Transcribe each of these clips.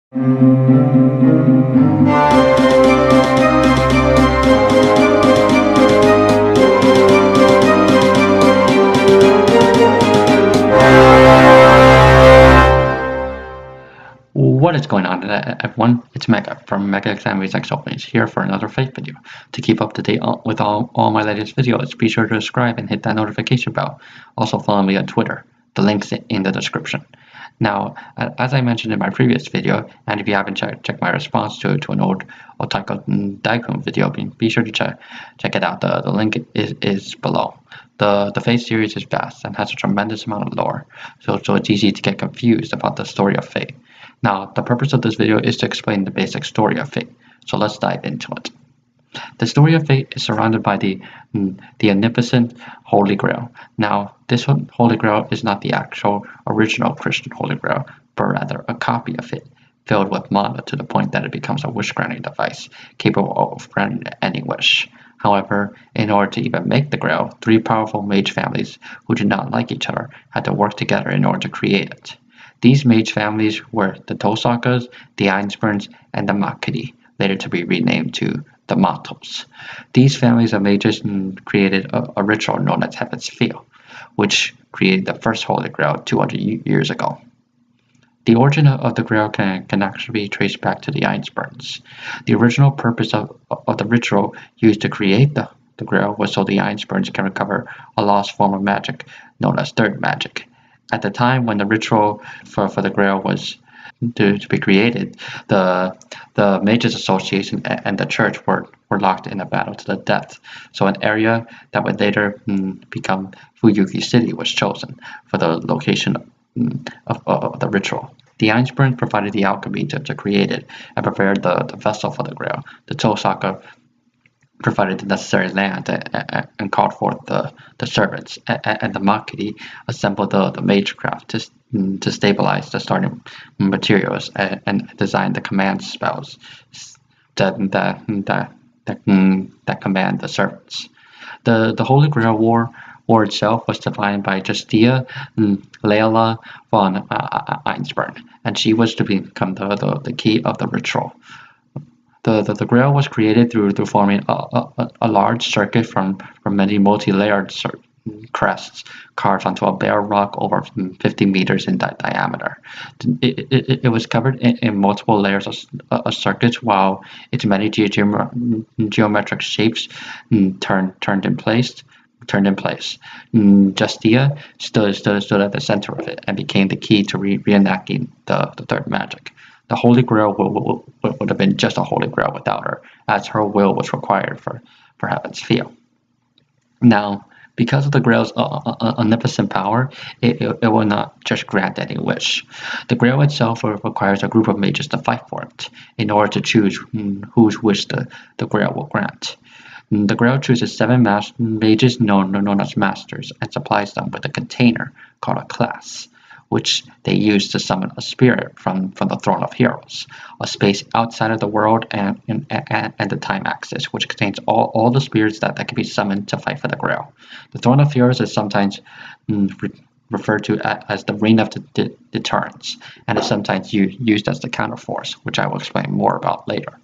What is going on, everyone? It's Mega from Mega Exam Research Openings here for another fake video. To keep up to date with all my latest videos, be sure to subscribe and hit that notification bell. Also follow me on Twitter. The link's in the description. Now, as I mentioned in my previous video, and if you haven't checked my response to an old Otaku Daikun video, be sure to check it out. The link is below. The Fate series is vast and has a tremendous amount of lore, so it's easy to get confused about the story of Fate. Now, the purpose of this video is to explain the basic story of Fate, so let's dive into it. The story of Fate is surrounded by the omnipotent Holy Grail. Now, this Holy Grail is not the actual original Christian Holy Grail, but rather a copy of it, filled with mana to the point that it becomes a wish-granting device, capable of granting any wish. However, in order to even make the Grail, three powerful mage families who did not like each other had to work together in order to create it. These mage families were the Tosakas, the Einsburns, and the Makiri, later to be renamed to the Matos. These families of mages created a ritual known as Heaven's Feel, which created the first Holy Grail 200 years ago. The origin of the Grail can actually be traced back to the Einsburns. The original purpose of the ritual used to create the Grail was so the Einsburns can recover a lost form of magic known as third magic. At the time when the ritual for the Grail was to be created, the Mages Association and the church were locked in a battle to the death. So an area that would later become Fuyuki City was chosen for the location of the ritual. The Einsburn provided the alchemy to create it and prepared the vessel for the Grail. The Tosaka provided the necessary land and called forth the servants, and the Makiri assembled the magecraft to stabilize the starting materials and design the command spells that command the servants. The Holy Grail War itself was defined by Justia Leila von Einsburn, and she was to become the key of the ritual. The Grail was created through forming a large circuit from many multi-layered crests carved onto a bare rock over 50 meters in diameter. It was covered in multiple layers of circuits, while its many geometric shapes turned in place. Justia stood at the center of it and became the key to reenacting the third magic. The Holy Grail would have been just a Holy Grail without her, as her will was required for Heaven's Feel. Now, because of the Grail's omnipotent power, it will not just grant any wish. The Grail itself requires a group of mages to fight for it, in order to choose whose wish the Grail will grant. The Grail chooses 7 mages known as masters and supplies them with a container called a class, which they use to summon a spirit from the Throne of Heroes, a space outside of the world and the time axis, which contains all the spirits that can be summoned to fight for the Grail. The Throne of Heroes is sometimes referred to as the Ring of Deterrence, and is sometimes used as the counterforce, which I will explain more about later.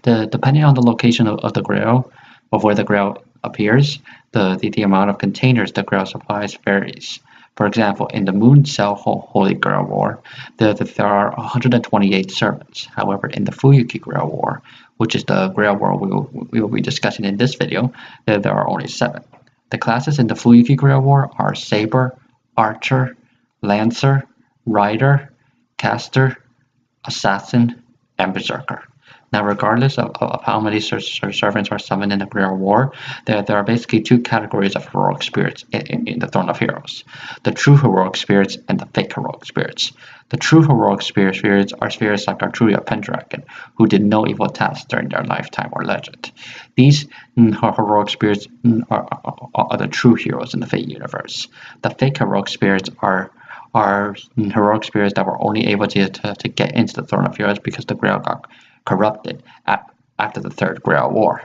Depending on the location of the Grail, of where the Grail appears, the amount of containers the Grail supplies varies. For example, in the Moon Cell Holy Grail War, there are 128 servants. However, in the Fuyuki Grail War, which is the Grail War we will be discussing in this video, there are only 7. The classes in the Fuyuki Grail War are Saber, Archer, Lancer, Rider, Caster, Assassin, and Berserker. Now, regardless of how many servants are summoned in the Grail War, there are basically 2 categories of heroic spirits in the Throne of Heroes: the true heroic spirits and the fake heroic spirits. The true heroic spirits are spirits like Arturia Pendragon, who did no evil tasks during their lifetime or legend. These heroic spirits are the true heroes in the Fate universe. The fake heroic spirits are heroic spirits that were only able to get into the Throne of Heroes because the Grail got corrupted after the Third Grail War.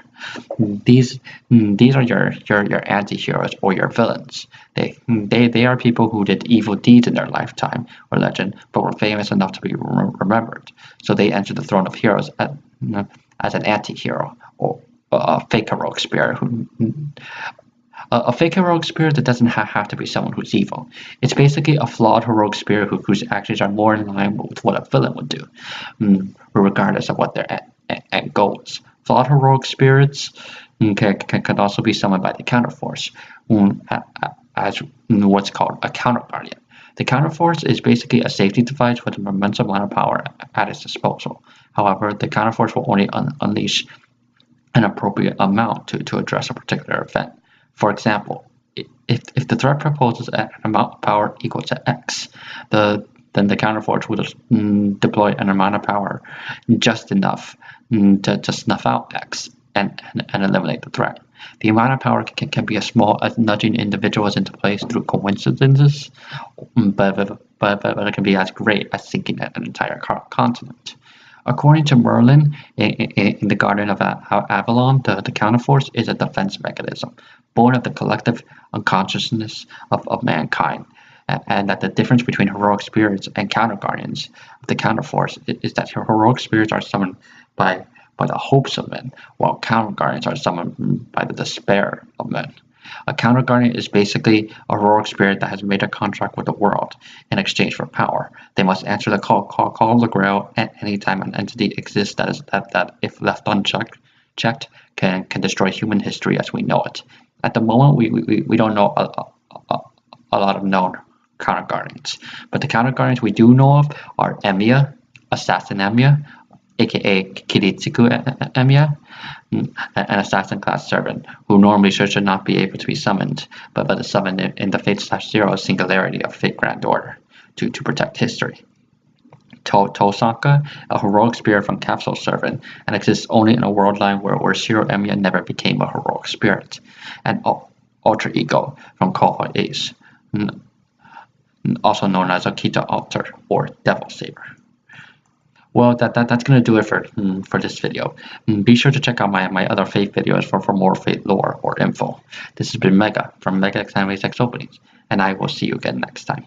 These are your anti-heroes or your villains. They are people who did evil deeds in their lifetime or legend, but were famous enough to be remembered. So they enter the throne of heroes as an anti-hero or a fake heroic spirit a fake heroic spirit that doesn't have to be someone who's evil. It's basically a flawed heroic spirit whose actions are more in line with what a villain would do, regardless of what their end goal is. Flawed heroic spirits can also be summoned by the counterforce, as what's called a counter guardian. The counterforce is basically a safety device with an immense amount of power at its disposal. However, the counterforce will only unleash an appropriate amount to address a particular event. For example, if the threat proposes an amount of power equal to X, then the counterforce will deploy an amount of power just enough to snuff out X and eliminate the threat. The amount of power can be as small as nudging individuals into place through coincidences, but it can be as great as sinking an entire continent. According to Merlin, in the Garden of Avalon, the counterforce is a defense mechanism, born of the collective unconsciousness of mankind, and that the difference between heroic spirits and counter guardians of the counterforce is that heroic spirits are summoned by the hopes of men, while counter guardians are summoned by the despair of men. A counter guardian is basically a heroic spirit that has made a contract with the world in exchange for power. They must answer the call of the Grail at any time an entity exists that if left unchecked, can destroy human history as we know it. At the moment, we don't know a lot of known counter guardians, but the counter guardians we do know of are Emiya, Assassin Emiya, aka Kiritsugu Emiya, an assassin class servant who normally should not be able to be summoned, but is summoned in the Fate/Zero singularity of Fate Grand Order to protect history. Tosaka, a heroic spirit from Capsule Servant, and exists only in a world line where Shiro Emiya never became a heroic spirit. And Alter Ego from Kohoi Ace, also known as Akita Alter or Devil Saber. Well, that's gonna do it for this video. Be sure to check out my other Fate videos for more Fate lore or info. This has been Mega from Mega Exam X Openings, and I will see you again next time.